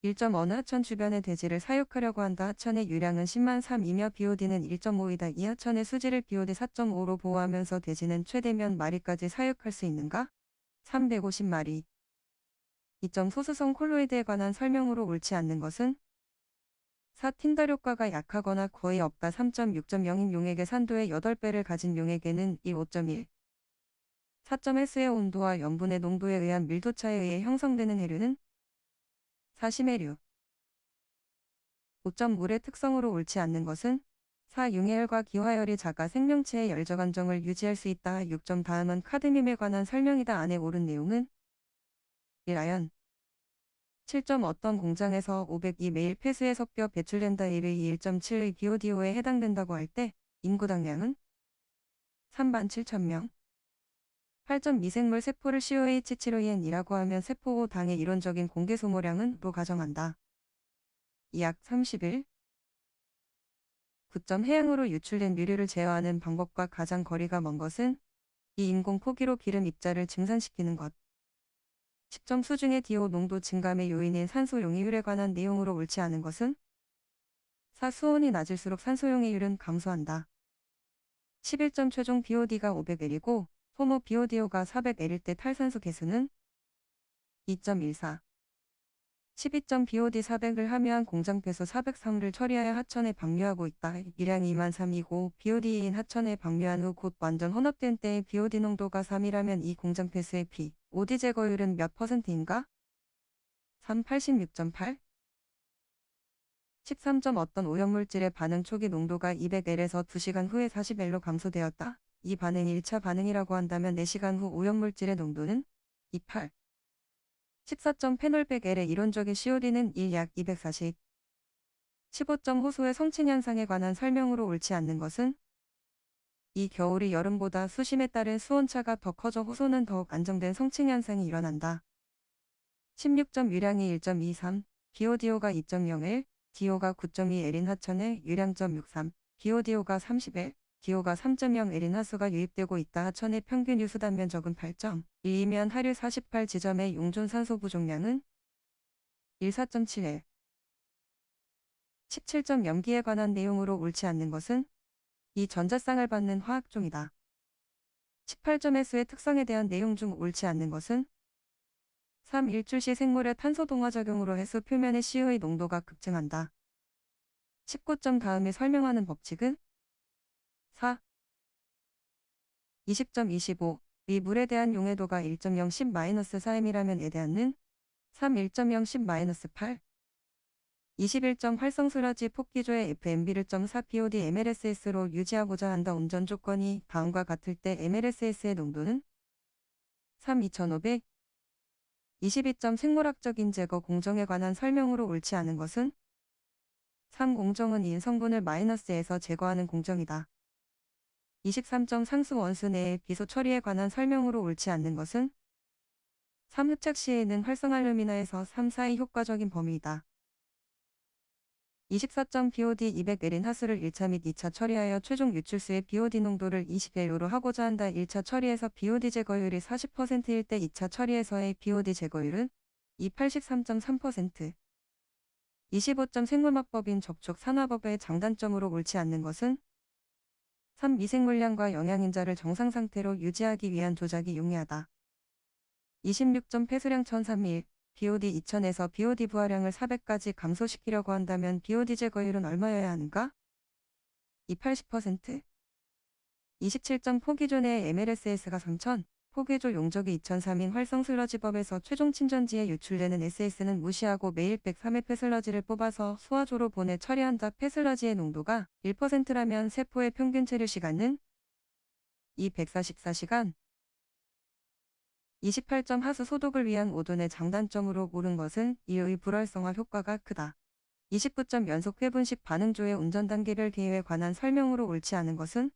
1.어느 하천 주변의 대지를 사육하려고 한다. 하천의 유량은 10만 3이며 BOD는 1.5이다. 이 하천의 수지를 BOD 4.5로 보호하면서 대지는 최대 몇 마리까지 사육할 수 있는가? 350마리. 2점 소수성 콜로이드에 관한 설명으로 옳지 않는 것은? 4. 틴달 효과가 약하거나 거의 없다. 3.6.0인 용액의 산도의 8배를 가진 용액에는 이 5.1. 4점 해수의 온도와 염분의 농도에 의한 밀도차에 의해 형성되는 해류는? 4. 심해류. 5점 물의 특성으로 옳지 않는 것은? 4. 융해열과 기화열이 작아 생명체의 열저감정을 유지할 수 있다. 6점 다음은 카드뮴에 관한 설명이다. 안에 옳은 내용은? 1. 아연. 7점 어떤 공장에서 502 매일 폐수의 섞여 배출된다. 1의 1.7의 BODO에 해당된다고 할 때 인구당량은? 3만 7천명. 8점 미생물 세포를 COH7OEN이라고 하면 세포 당의 이론적인 공개 소모량은 로 가정한다. 약 31. 9점 해양으로 유출된 유류를 제어하는 방법과 가장 거리가 먼 것은? 이 인공 포기로 기름 입자를 증산시키는 것. 10점 수중의 DO 농도 증감의 요인인 산소 용이율에 관한 내용으로 옳지 않은 것은? 4. 수온이 낮을수록 산소 용이율은 감소한다. 11점 최종 BOD가 500L이고 소모 BODO가 400L일 때 탈산소 개수는? 2.14. 12점 BOD 400을 함유한 공장 폐수 403을 처리하여 하천에 방류하고 있다. 유량이 2만 3이고 BOD인 하천에 방류한 후 곧 완전 혼합된 때의 BOD 농도가 3이라면 이 공장 폐수의 BOD 제거율은 몇 %인가? 3. 86.8. 13점 어떤 오염물질의 반응 초기 농도가 200L에서 2시간 후에 40L로 감소되었다. 이 반응이 1차 반응이라고 한다면 4시간 후 오염물질의 농도는? 28. 14점 페놀 100L의 이론적인 COD는 1 약 240. 15점 호수의 성층현상에 관한 설명으로 옳지 않는 것은? 이 겨울이 여름보다 수심에 따른 수온차가 더 커져 호수는 더욱 안정된 성층현상이 일어난다. 16점 유량이 1.23, BODO가 2.01, DO가 9.2L인 하천에 유량점 63, BODO가 31, DO가 3.0L인 하수가 유입되고 있다. 하천의 평균 유수단 면적은 8.1이면 하류 48 지점의 용존 산소 부족량은? 14.7L. 17점 염기에 관한 내용으로 옳지 않는 것은? 이 전자쌍을 받는 화학종이다. 18점 해수의 특성에 대한 내용 중 옳지 않는 것은? 3. 일출 시 생물의 탄소 동화작용으로 해수 표면의 CO의 농도가 급증한다. 19점 다음에 설명하는 법칙은? 4. 20.25. 이 물에 대한 용해도가 1.0 10-4m이라면 에 대한는? 3. 1.0 10-8. 21점 활성슬러지 폭기조의 FMB를 4 POD MLSS로 유지하고자 한다. 운전 조건이 다음과 같을 때 MLSS의 농도는? 3. 2500. 22점 생물학적인 제거 공정에 관한 설명으로 옳지 않은 것은? 3. 공정은 인 성분을 마이너스에서 제거하는 공정이다. 23점 상수 원수 내의 비소 처리에 관한 설명으로 옳지 않는 것은? 3. 흡착 시에는 활성알루미나에서 3, 4의 효과적인 범위이다. 24점 BOD 200L인 하수를 1차 및 2차 처리하여 최종 유출수의 BOD 농도를 20L로 하고자 한다. 1차 처리에서 BOD 제거율이 40%일 때 2차 처리에서의 BOD 제거율은? 83.3%. 25점 생물학법인 접촉 산화법의 장단점으로 옳지 않는 것은? 3. 미생물량과 영양인자를 정상 상태로 유지하기 위한 조작이 용이하다. 26점 폐수량 1003일, BOD 2000에서 BOD 부하량을 400까지 감소시키려고 한다면 BOD 제거율은 얼마여야 하는가? 80%. 27점 포기조 내의 MLSS가 3000, 포기조 용적이 2003인 활성슬러지법에서 최종 침전지에 유출되는 SS는 무시하고 매일 103회 폐슬러지를 뽑아서 소화조로 보내 처리한다. 폐슬러지의 농도가 1%라면 세포의 평균 체류 시간은? 144시간. 28점 하수 소독을 위한 오존의 장단점으로 옳은 것은 이의 불활성화 효과가 크다. 29점 연속 회분식 반응조의 운전 단계별 개요에 관한 설명으로 옳지 않은 것은?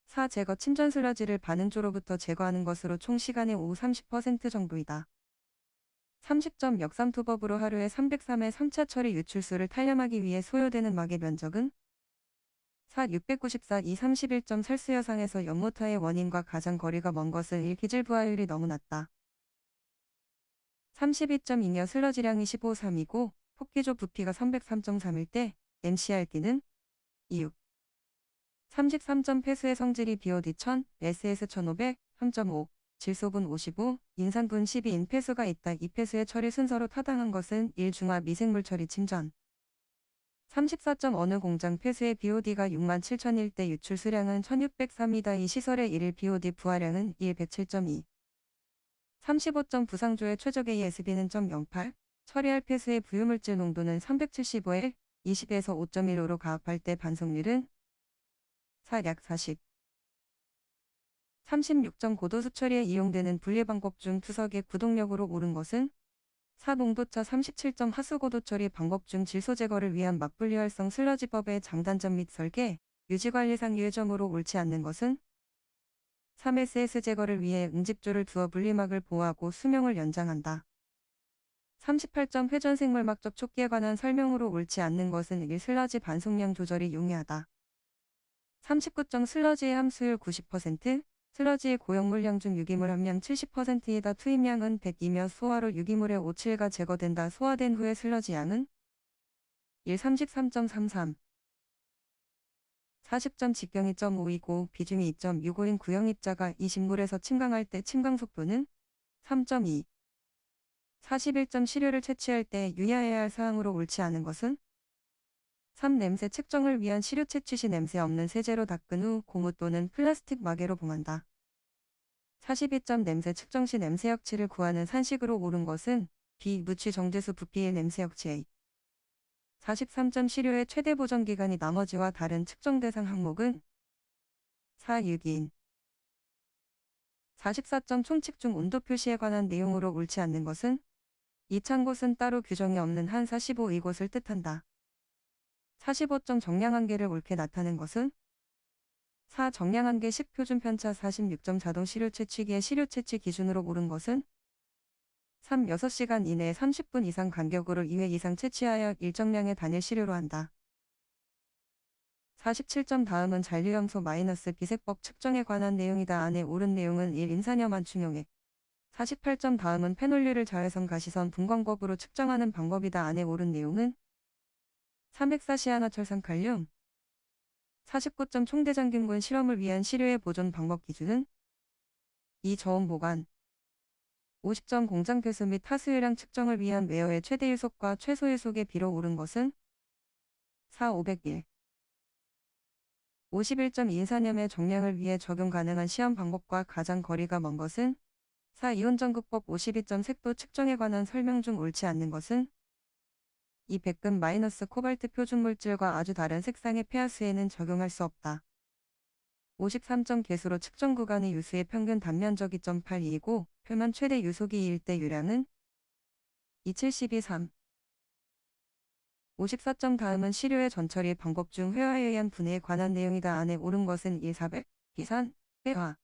4. 제거 침전 슬러지를 반응조로부터 제거하는 것으로 총 시간의 오후 30% 정도이다. 30점 역삼투법으로 하루에 303회 3차 처리 유출수를 탄렴하기 위해 소요되는 막의 면적은? 4. 694 이 31점 살수여상에서 연모타의 원인과 가장 거리가 먼 것은 1. 기질 부하율이 너무 낮다. 32.2며 슬러지량이 15.3이고 폭기조 부피가 303.3일 때 MCR기는 26. 33점 폐수의 성질이 BOD 1000, SS 1500, 3.5, 질소분 55, 인산분 12인 폐수가 있다. 이 폐수의 처리 순서로 타당한 것은 1. 중화 미생물 처리 침전. 34점 어느 공장 폐수의 BOD가 67,000일 때 유출 수량은 1603이다. 이 시설의 1일 BOD 부하량은 1 107.2. 35점 부상조의 최적 ASB는 0.08, 처리할 폐수의 부유물질 농도는 375L, 20에서 5.15로 가압할 때 반속률은 4. 약 40. 36점 고도수 처리에 이용되는 분리방법 중 투석의 구동력으로 옳은 것은 4. 농도차 37점 하수고도 처리 방법 중 질소 제거를 위한 막분리 활성 슬러지법의 장단점 및 설계, 유지관리상 유해점으로 옳지 않는 것은 3. SS 제거를 위해 응집조를 두어 분리막을 보호하고 수명을 연장한다. 38점 회전생물막 접촉기에 관한 설명으로 옳지 않는 것은 1. 슬러지 반송량 조절이 용이하다. 39점 슬러지의 함수율 90%, 슬러지의 고용물량 중 유기물 함량 70%이다. 투입량은 102며 소화로 유기물의 5,7가 제거된다. 소화된 후의 슬러지 양은 1. 33.33. 40점 직경이 0.5이고 비중이 2.65인 구형입자가 이 식물에서 침강할 때 침강 속도는 3.2. 41점 시료를 채취할 때 유의해야 할 사항으로 옳지 않은 것은 3. 냄새 측정을 위한 시료 채취 시 냄새 없는 세제로 닦은 후 고무 또는 플라스틱 마개로 봉한다. 42점 냄새 측정 시 냄새 역치를 구하는 산식으로 옳은 것은 B. 무취 정제수 부피의 냄새 역치 A. 43점 시료의 최대 보존 기간이 나머지와 다른 측정 대상 항목은 4. 유기인. 44점 총칙 중 온도 표시에 관한 내용으로 옳지 않는 것은 이 찬곳은 따로 규정이 없는 한 45 이곳을 뜻한다. 45점 정량한계를 옳게 나타낸 것은 4. 정량한계 10 표준 편차 46점 자동 시료 채취기의 시료 채취 기준으로 옳은 것은 3. 6시간 이내에 30분 이상 간격으로 2회 이상 채취하여 일정량의 단일 시료로 한다. 47점 다음은 잔류염소 비색법 측정에 관한 내용이다. 안에 옳은 내용은 1. 인산염 충용액. 48점 다음은 페놀류를 자외선 가시선 분광법으로 측정하는 방법이다. 안에 옳은 내용은 3. 헥사시아나철산 칼륨. 49점 총대장균군 실험을 위한 시료의 보존 방법 기준은 2. 저온 보관. 50점 공장 폐수 및 하수유량 측정을 위한 웨어의 최대 유속과 최소 유속의 비로 옳은 것은 4. 501. 51점 인산염의 정량을 위해 적용 가능한 시험 방법과 가장 거리가 먼 것은 4. 이온전극법 52점 색도 측정에 관한 설명 중 옳지 않는 것은 2. 백금 코발트 표준물질과 아주 다른 색상의 폐하수에는 적용할 수 없다. 53점 개수로 측정 구간의 유수의 평균 단면적이 0.82이고 표면 최대 유속이 2일 때 유량은 272 3. 54점 다음은 시료의 전처리 방법 중 회화에 의한 분해에 관한 내용이다. 안에 옳은 것은 1. 400, 기산, 회화.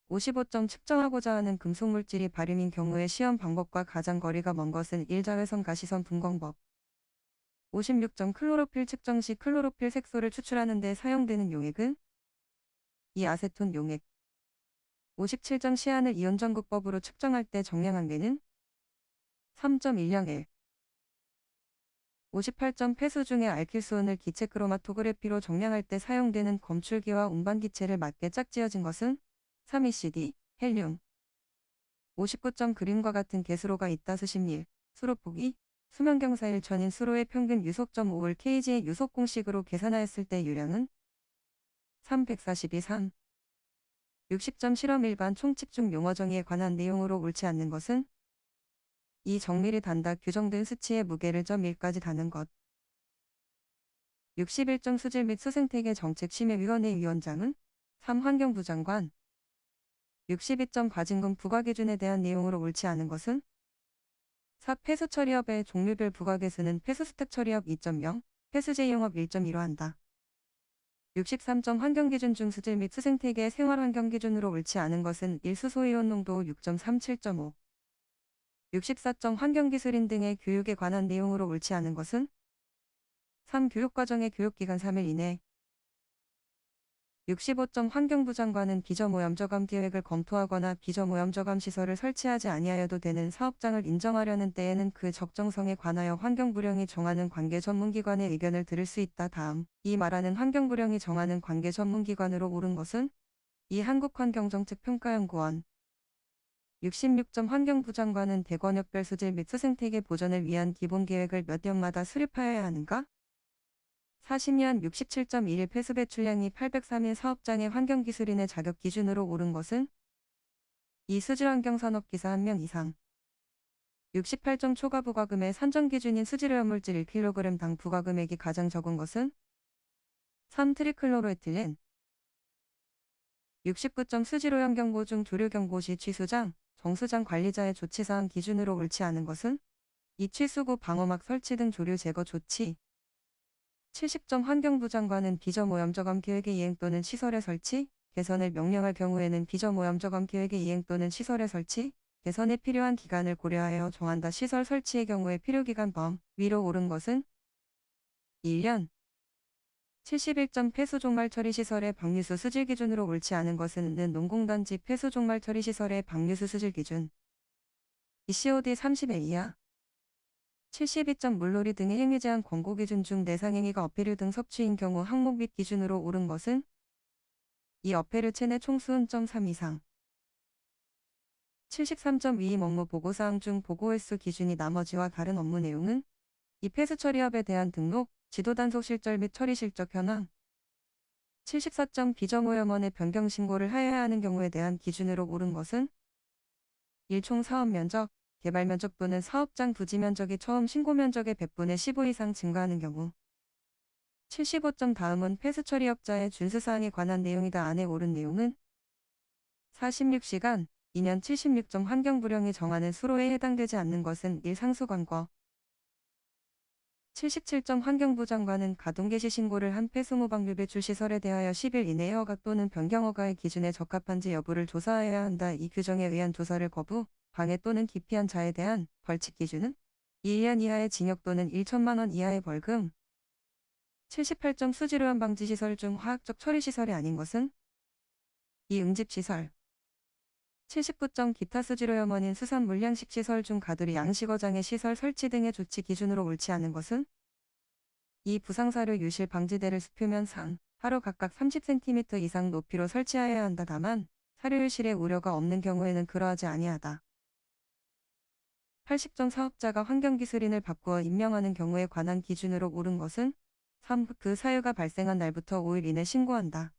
55점 측정하고자 하는 금속물질이 바륨인 경우의 시험 방법과 가장 거리가 먼 것은 1. 자외선 가시선 분광법. 56점 클로로필 측정 시 클로로필 색소를 추출하는 데 사용되는 용액은 2. 아세톤 용액. 57점 시안을 이온전극법으로 측정할 때 정량한계는 3.10L. 58점 폐수 중에 알킬수은을 기체 크로마토그래피로 정량할 때 사용되는 검출기와 운반기체를 맞게 짝지어진 것은 3ECD, 헬륨. 59점 그림과 같은 개수로가 있다. 수심일, 수로폭이, 수명경사 1천인 수로의 평균 유속 5을 kg의 유속 공식으로 계산하였을 때 유량은 342 3. 60점 실험 일반 총칙 중 용어 정의에 관한 내용으로 옳지 않는 것은 이 정밀히 단다 규정된 수치의 무게를 1까지 다는 것. 61점 수질 및 수생태계 정책심의위원회 위원장은 3. 환경부 장관. 62점 과징금 부과 기준에 대한 내용으로 옳지 않은 것은 4. 폐수 처리업의 종류별 부과 개수는 폐수 스택 처리업 2.0, 폐수제 용업 1.2로 한다. 63점 환경기준 중 수질 및 수생태계의 생활환경기준으로 옳지 않은 것은 1. 수소이온 농도 6.37.5. 64점 환경기술인 등의 교육에 관한 내용으로 옳지 않은 것은 3. 교육과정의 교육기간 3일 이내. 65점 환경부 장관은 비저모염저감 계획을 검토하거나 비저모염저감 시설을 설치하지 아니하여도 되는 사업장을 인정하려는 때에는 그 적정성에 관하여 환경부령이 정하는 관계 전문기관의 의견을 들을 수 있다. 다음, 이 말하는 환경부령이 정하는 관계 전문기관으로 옳은 것은 이 한국환경정책평가연구원. 66점 환경부 장관은 대권역별 수질 및 수생태계 보전을 위한 기본계획을 몇 년마다 수립하여야 하는가? 40년 67.1 폐수 배출량이 803일 사업장의 환경기술인의 자격 기준으로 오른 것은 이 수질환경산업기사 1명 이상. 68점 초과 부과금의 산정 기준인 수질오염물질 1kg당 부과금액이 가장 적은 것은 3 트리클로로에틸렌. 69점 수질오염 경보 중 조류 경보 시 취수장, 정수장 관리자의 조치사항 기준으로 옳지 않은 것은 이 취수구 방어막 설치 등 조류 제거 조치. 70점 환경부 장관은 비저모염저감 계획의 이행 또는 시설의 설치, 개선을 명령할 경우에는 비저모염저감 계획의 이행 또는 시설의 설치, 개선에 필요한 기간을 고려하여 정한다. 시설 설치의 경우에 필요기간 위로 오른 것은 1년. 71점 폐수종말 처리시설의 방류수 수질 기준으로 옳지 않은 것은 는 농공단지 폐수종말 처리시설의 방류수 수질 기준. ECOD 30회 이하. 72점 물놀이 등의 행위 제한 권고 기준 중 내상행위가 어패류 등 섭취인 경우 항목 및 기준으로 옳은 것은 이 어패류 체내 총수은점 3 이상. 73점 위임 업무 보고사항 중 보고 횟수 기준이 나머지와 다른 업무 내용은 이 폐수 처리업에 대한 등록, 지도 단속 실절 및 처리 실적 현황. 74점 비저모염원에 변경 신고를 하여야 하는 경우에 대한 기준으로 옳은 것은 1총 사업 면적, 개발 면적 또는 사업장 부지 면적이 처음 신고 면적의 100분의 15 이상 증가하는 경우. 75점 다음은 폐수 처리업자의 준수사항에 관한 내용이다. 안에 옳은 내용은 46시간, 2년 76점 환경부령이 정하는 수로에 해당되지 않는 것은 1 상수관거. 77점 환경부 장관은 가동 개시 신고를 한 폐수무 방류 배출 시설에 대하여 10일 이내에 허가 또는 변경 허가의 기준에 적합한지 여부를 조사해야 한다. 이 규정에 의한 조사를 거부, 방해 또는 기피한 자에 대한 벌칙 기준은 1년 이하의 징역 또는 1천만 원 이하의 벌금. 78점 수질오염 방지 시설 중 화학적 처리 시설이 아닌 것은 이 응집시설. 79점 기타 수질오염원인 수산 물양식 시설 중 가두리 양식어장의 시설 설치 등의 조치 기준으로 옳지 않은 것은 이 부상사료 유실 방지대를 수표면 상, 하루 각각 30cm 이상 높이로 설치하여야 한다. 다만 사료 유실에 우려가 없는 경우에는 그러하지 아니하다. 80점 사업자가 환경기술인을 바꾸어 임명하는 경우에 관한 기준으로 옳은 것은 3. 그 사유가 발생한 날부터 5일 이내 신고한다.